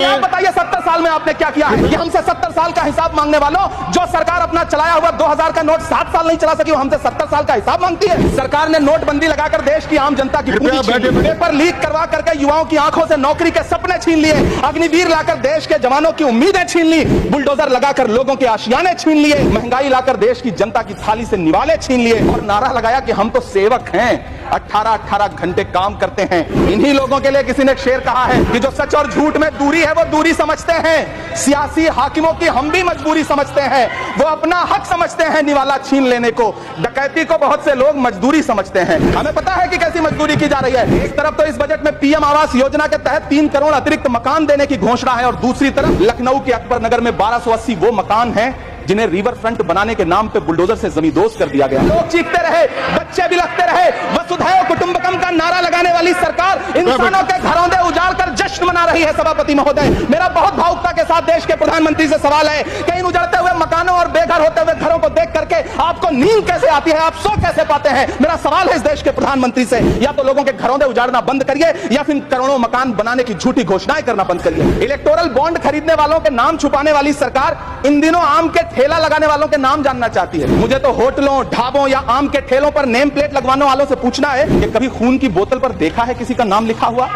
आप बताइए 70 साल में आपने क्या किया है? कि हमसे 70 साल का हिसाब मांगने वालों, जो सरकार अपना चलाया हुआ 2000 का नोट 7 साल नहीं चला सकी, वो हमसे 70 साल का हिसाब मांगती है। सरकार ने नोटबंदी लगाकर देश की आम जनता की पूंजी छीन ली, पेपर लीक करवा करके युवाओं की आंखों से नौकरी के सपने छीन लिए, अग्निवीर लाकर देश के जवानों की उम्मीदें छीन ली, बुलडोजर लगाकर लोगों के आशियाने छीन लिए, महंगाई लाकर देश की जनता की थाली से निवाले छीन लिए और नारा लगाया कि हम तो सेवक हैं, 18-18 घंटे काम करते हैं। इन्हीं लोगों के लिए किसी ने शेर कहा है कि जो सच और झूठ में दूरी है वो दूरी समझते हैं, सियासी हाकिमों की हम भी मजबूरी समझते हैं, वो अपना हक समझते हैं निवाला छीन लेने को, डकैती को बहुत से लोग मजदूरी समझते हैं। हमें पता है कि कैसी मजदूरी की जा रही है। एक तरफ तो इस बजट में पीएम आवास योजना के तहत 3 करोड़ अतिरिक्त मकान देने की घोषणा है और दूसरी तरफ लखनऊ के अकबर नगर में 1280 वो मकान हैं जिन्हें रिवर फ्रंट बनाने के नाम पे बुलडोजर से जमींदोज कर दिया गया। लोग चीखते रहे, बच्चे बिलखते रहे, वसुधैव कुटुंबकम का नारा लगाने वाली सरकार इंसानों के घरों दे उजाड़ कर जश्न मना रही है। सभापति महोदय, मेरा बहुत भावुकता के साथ देश के प्रधानमंत्री से सवाल है कि इन उजड़ते हुए मकानों और बेघर होते हुए घरों को देख करके आपको नींद कैसे आती है, आप सो कैसे पाते हैं? मेरा सवाल है इस देश के प्रधानमंत्री से, या तो लोगों के घरों दे उजाड़ना बंद करिए या फिर करोड़ों मकान बनाने की झूठी घोषणाएं करना बंद करिए। इलेक्टोरल बॉन्ड खरीदने वालों के नाम छुपाने वाली सरकार इन दिनों आम के ठेला लगाने वालों के नाम जानना चाहती है। मुझे तो होटलों, ढाबों या आम के ठेलों पर नेम प्लेट लगवाने वालों से पूछना है कि कभी खून की बोतल पर देखा है किसी का नाम लिखा हुआ?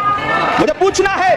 मुझे पूछना है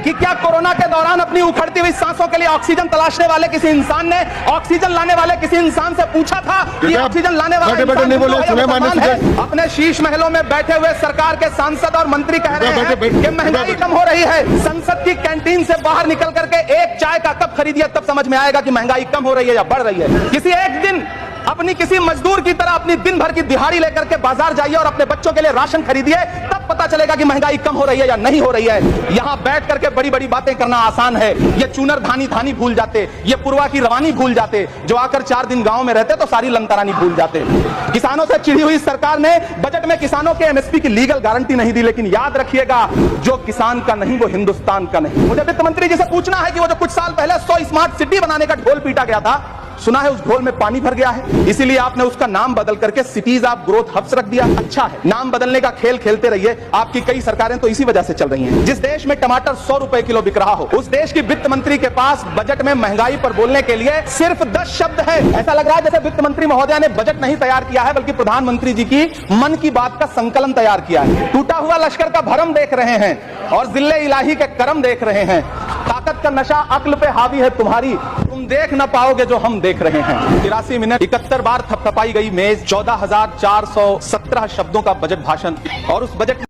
कि क्या कोरोना के दौरान अपनी उखड़ती हुई सांसों के लिए ऑक्सीजन तलाशने वाले किसी इंसान ने ऑक्सीजन लाने वाले किसी इंसान से पूछा था कि ऑक्सीजन लाने वाला इंसान है? अपने शीश महलों में बैठे हुए सरकार के सांसद और मंत्री कह रहे हैं कि महंगाई कम हो रही है। संसद की कैंटीन से बाहर निकल करके एक चाय का कप खरीदिए, तब समझ में आएगा कि महंगाई कम हो रही है या बढ़ रही है। किसी एक दिन अपनी किसी मजदूर की तरह अपनी दिन भर की दिहाड़ी लेकर के बाजार जाइए और अपने बच्चों के लिए राशन खरीदिए, तब पता चलेगा कि महंगाई कम हो रही है या नहीं हो रही है। यहां बैठ करके बड़ी बड़ी बातें करना आसान है। ये चूनर धानी भूल जाते, ये पुरवा की रवानी भूल जाते, जो आकर 4 दिन गांव में रहते तो सारी लंतरानी भूल जाते। किसानों से चिढ़ी हुई सरकार ने बजट में किसानों के एमएसपी की लीगल गारंटी नहीं दी, लेकिन याद रखिएगा, जो किसान का नहीं वो हिंदुस्तान का नहीं। मुझे वित्त मंत्री जी से पूछना है कि वो जो कुछ साल पहले 100 स्मार्ट सिटी बनाने का ढोल पीटा गया था, सुना है उस ढोल में पानी भर गया है, इसीलिए आपने उसका नाम बदल करके सिटीज ऑफ ग्रोथ हब्स रख दिया। अच्छा है, नाम बदलने का खेल खेलते रहिए, आपकी कई सरकारें तो इसी वजह से चल रही हैं। जिस देश में टमाटर 100 रुपए किलो बिक रहा हो, उस देश की वित्त मंत्री के पास बजट में महंगाई पर बोलने के लिए सिर्फ 10 शब्द है। ऐसा लग रहा है जैसे वित्त मंत्री महोदया ने बजट नहीं तैयार किया है, बल्कि प्रधानमंत्री जी की मन की बात का संकलन तैयार किया है। टूटा हुआ लश्कर का भरम देख रहे हैं और जिल्ले इलाही के करम देख रहे हैं। ताकत का नशा अक्ल पे हावी है तुम्हारी, तुम देख न पाओगे जो हम देख रहे हैं। 83 मिनट 71 बार थपथपाई गई मेज, 14,417 शब्दों का बजट भाषण, और उस बजट में